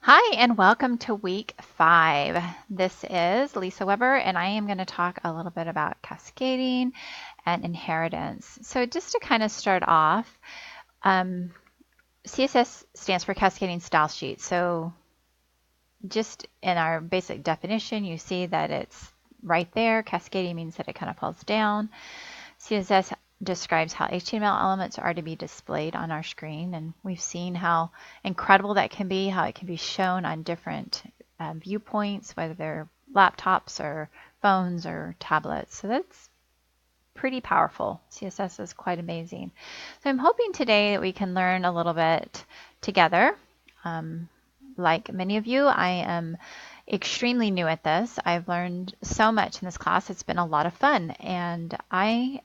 Hi, and welcome to week 5. This is Lisa Weber, and I am going to talk a little bit about cascading and inheritance. So, just to kind of start off, CSS stands for Cascading Style Sheet. So, just in our basic definition, you see that it's right there. Cascading means that it kind of falls down. CSS describes how HTML elements are to be displayed on our screen, and we've seen how incredible that can be, how it can be shown on different viewpoints, whether they're laptops or phones or tablets. So that's pretty powerful. CSS is quite amazing. So I'm hoping today that we can learn a little bit together. Like many of you, I am extremely new at this. I've learned so much in this class. It's been a lot of fun, and I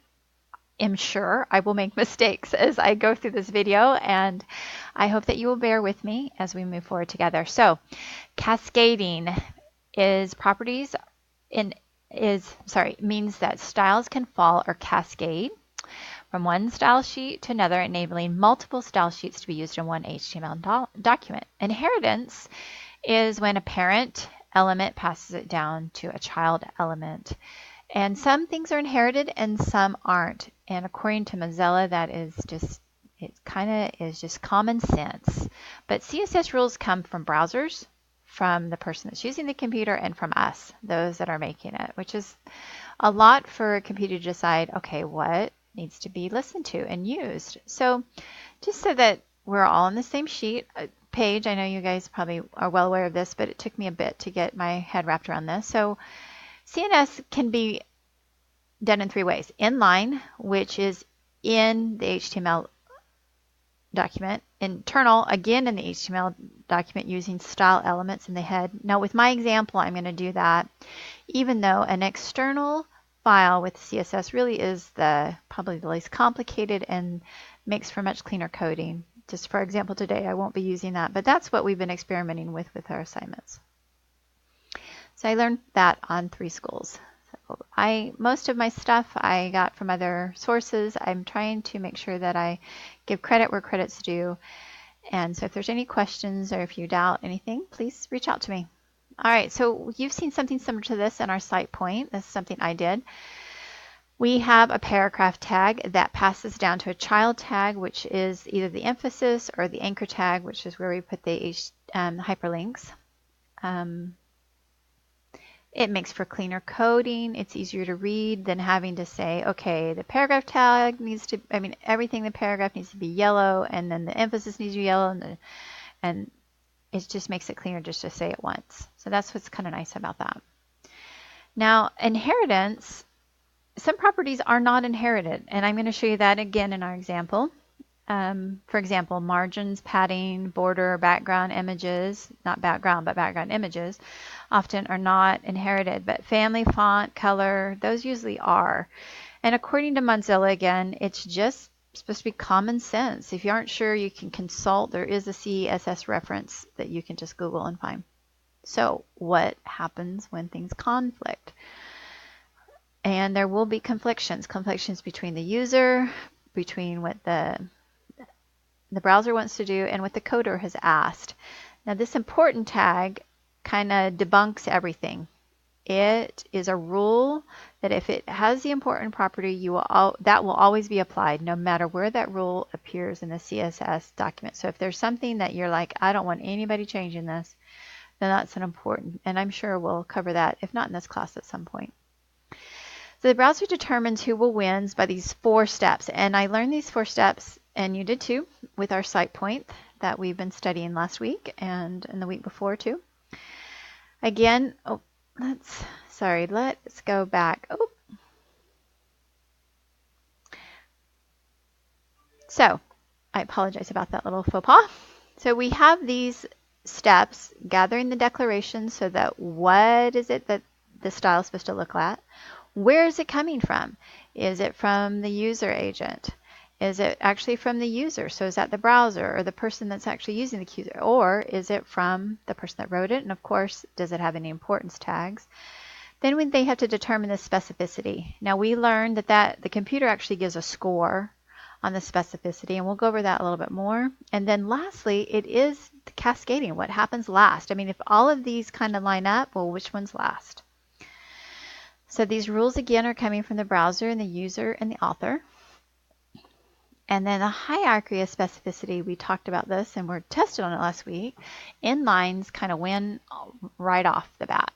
am sure I will make mistakes as I go through this video, and I hope that you will bear with me as we move forward together. So, cascading means that styles can fall or cascade from one style sheet to another, enabling multiple style sheets to be used in one HTML document. Inheritance is when a parent element passes it down to a child element. And some things are inherited and some aren't. And according to Mozilla, that is just, it kind of is just common sense. But CSS rules come from browsers, from the person that's using the computer, and from us, those that are making it, which is a lot for a computer to decide, okay, what needs to be listened to and used. So just so that we're all on the same page, I know you guys probably are well aware of this, but it took me a bit to get my head wrapped around this. So CSS can be done in 3 ways. Inline, which is in the HTML document. Internal, again in the HTML document using style elements in the head. Now with my example, I'm going to do that, even though an external file with CSS really is probably the least complicated and makes for much cleaner coding. Just for example today, I won't be using that, but that's what we've been experimenting with our assignments. So I learned that on 3 schools. Most of my stuff I got from other sources. I'm trying to make sure that I give credit where credit's due. And so if there's any questions or if you doubt anything, please reach out to me. All right, so you've seen something similar to this in our site point. This is something I did. We have a paragraph tag that passes down to a child tag, which is either the emphasis or the anchor tag, which is where we put the hyperlinks. It makes for cleaner coding. It's easier to read than having to say, okay, the paragraph tag everything in the paragraph needs to be yellow, and then the emphasis needs to be yellow, and it just makes it cleaner just to say it once. So that's what's kind of nice about that. Now, inheritance, some properties are not inherited, and I'm going to show you that again in our example. For example, margins, padding, border, background images, not background, but background images, often are not inherited, but family, font, color, those usually are. And according to Mozilla, again, it's just supposed to be common sense. If you aren't sure, you can consult. There is a CSS reference that you can just Google and find. So what happens when things conflict? And there will be conflictions between the user, between what the browser wants to do and what the coder has asked. Now this important tag kind of debunks everything. It is a rule that if it has the important property, that will always be applied no matter where that rule appears in the CSS document. So if there's something that you're like, I don't want anybody changing this, then that's an important, and I'm sure we'll cover that, if not in this class, at some point. So the browser determines who will win by these 4 steps, and I learned these 4 steps, and you did too, with our site point that we've been studying last week and in the week before too. Again, let's go back. So I apologize about that little faux pas. So we have these steps, gathering the declaration, so that what is it that the style is supposed to look like? Where is it coming from? Is it from the user agent? Is it actually from the user? So is that the browser or the person that's actually using the user? Or is it from the person that wrote it? And of course, does it have any importance tags? Then they have to determine the specificity. Now we learned that the computer actually gives a score on the specificity, and we'll go over that a little bit more. And then lastly, it is the cascading, what happens last. I mean, if all of these kind of line up, well, which one's last? So these rules again are coming from the browser and the user and the author. And then the hierarchy of specificity, we talked about this and we're tested on it last week. Inlines kind of win right off the bat.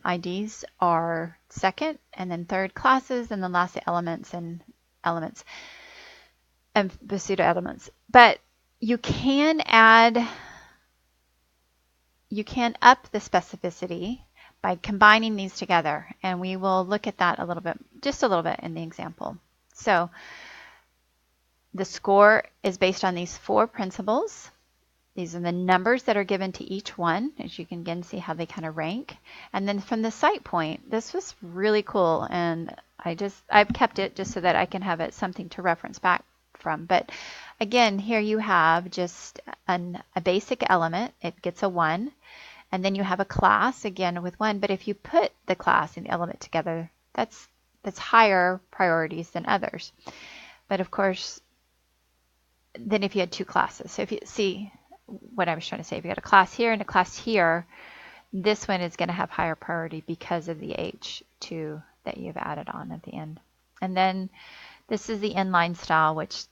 IDs are second, and then third classes, and then last the elements and pseudo elements. But you can up the specificity by combining these together, and we will look at that just a little bit in the example. So the score is based on these 4 principles. These are the numbers that are given to each one, as you can again see how they kind of rank. And then from the site point, this was really cool, and I've kept it just so that I can have it something to reference back from. But again, here you have just a basic element. It gets a 1, and then you have a class again with 1. But if you put the class and the element together, that's higher priorities than others. But of course, then if you had 2 classes, so if you see what I was trying to say, if you got a class here and a class here, this one is going to have higher priority because of the H2 that you've added on at the end. And then this is the inline style, which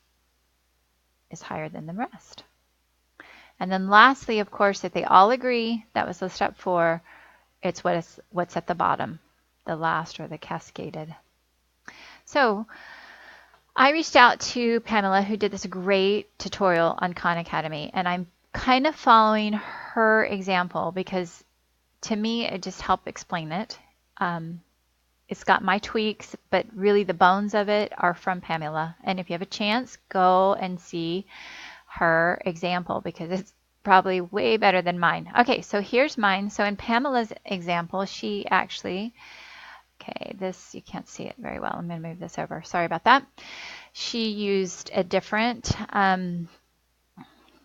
is higher than the rest. And then lastly, of course, if they all agree, that was the step 4, it's what's at the bottom, the last or the cascaded. So I reached out to Pamela, who did this great tutorial on Khan Academy, and I'm kind of following her example because to me it just helped explain it. It's got my tweaks, but really the bones of it are from Pamela. And if you have a chance, go and see her example because it's probably way better than mine. Okay, so here's mine. So in Pamela's example, she actually, okay, this, you can't see it very well. I'm going to move this over. Sorry about that. She used a different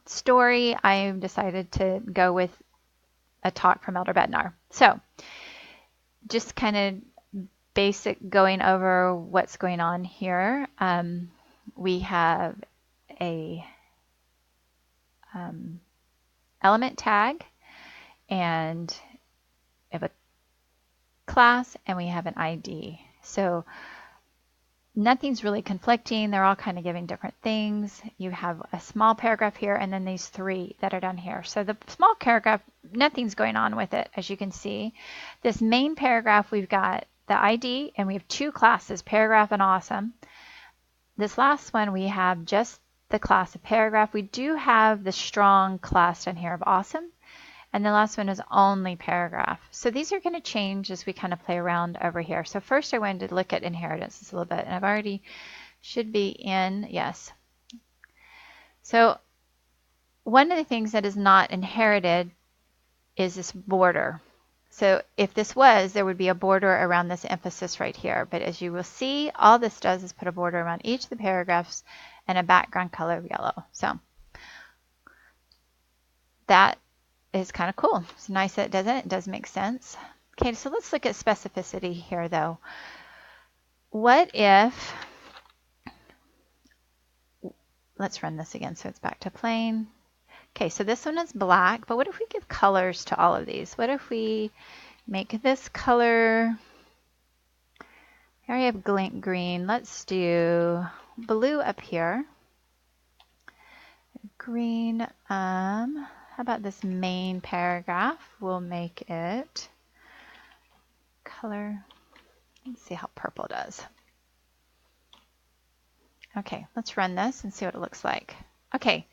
story. I decided to go with a talk from Elder Bednar. So just kind of basic going over what's going on here. We have a element tag, and we have a class, and we have an ID. So nothing's really conflicting. They're all kind of giving different things. You have a small paragraph here, and then these 3 that are down here. So the small paragraph, nothing's going on with it, as you can see. This main paragraph, we've got the ID, and we have 2 classes, paragraph and awesome. This last one, we have just the class of paragraph. We do have the strong class down here of awesome. And the last one is only paragraph. So these are going to change as we kind of play around over here. So first I wanted to look at inheritance a little bit, and I've already should be in, yes. So one of the things that is not inherited is this border. So if this was, there would be a border around this emphasis right here. But as you will see, all this does is put a border around each of the paragraphs and a background color of yellow. So that is kind of cool. It's nice that it doesn't. It does make sense. Okay, so let's look at specificity here though. What if, let's run this again so it's back to plain. Okay, so this one is black, but what if we give colors to all of these? What if we make this color, I already have green, let's do blue up here. Green, how about this main paragraph? We'll make it color, let's see how purple does. Okay, let's run this and see what it looks like. Okay.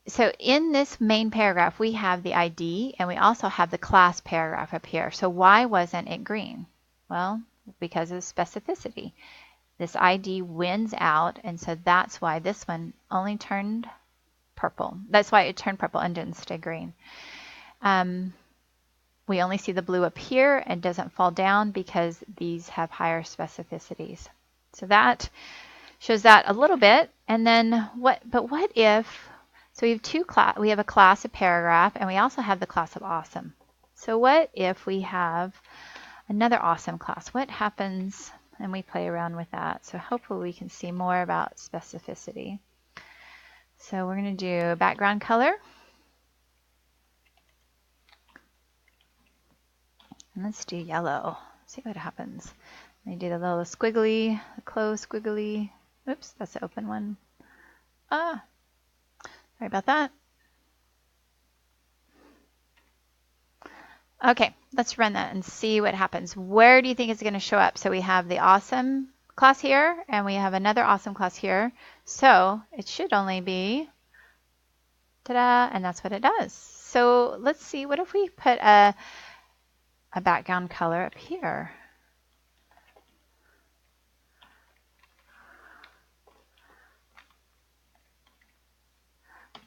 So in this main paragraph, we have the ID and we also have the class paragraph up here. So why wasn't it green? Well, because of specificity. This ID wins out, and so that's why this one only turned purple. That's why it turned purple and didn't stay green. We only see the blue up here and doesn't fall down because these have higher specificities. So that shows that a little bit. And then what if, so we have a class of paragraph and we also have the class of awesome. So what if we have Another awesome class. What happens, and we play around with that. So hopefully we can see more about specificity. So we're going to do background color. And let's do yellow. See what happens. Let me do the little squiggly, the close squiggly. Oops, that's the open one. Sorry about that. Okay, let's run that and see what happens. Where do you think it's going to show up? So we have the awesome class here, and we have another awesome class here. So it should only be, ta-da, and that's what it does. So let's see, what if we put a background color up here?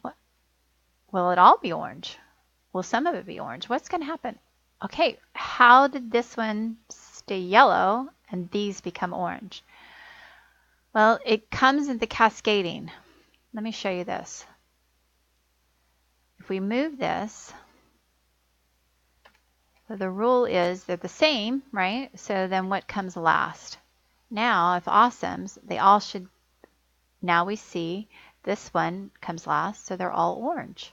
What? Will it all be orange? Will some of it be orange? What's going to happen? Okay, how did this one stay yellow and these become orange? Well, it comes in the cascading. Let me show you this. If we move this, so the rule is they're the same, right? So then what comes last? Now, if awesomes, they all should, now we see this one comes last, so they're all orange.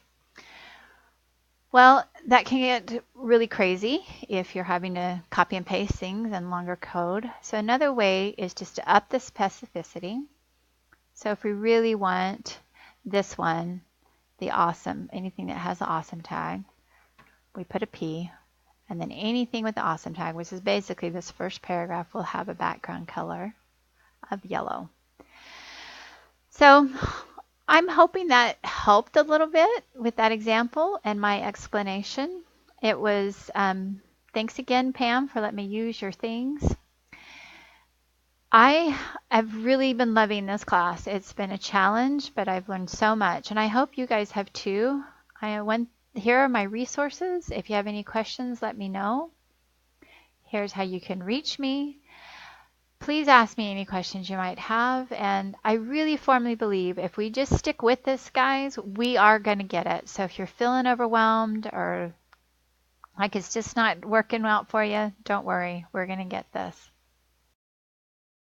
Well, that can get really crazy if you're having to copy and paste things in longer code. So another way is just to up the specificity. So if we really want this one, the awesome, anything that has the awesome tag, we put a P, and then anything with the awesome tag, which is basically this first paragraph, will have a background color of yellow. So I'm hoping that helped a little bit with that example and my explanation. It was, thanks again, Pam, for letting me use your things. I have really been loving this class. It's been a challenge, but I've learned so much, and I hope you guys have too. Here are my resources. If you have any questions, let me know. Here's how you can reach me. Please ask me any questions you might have, and I really firmly believe if we just stick with this, guys, we are going to get it. So if you're feeling overwhelmed or like it's just not working out for you, don't worry. We're going to get this.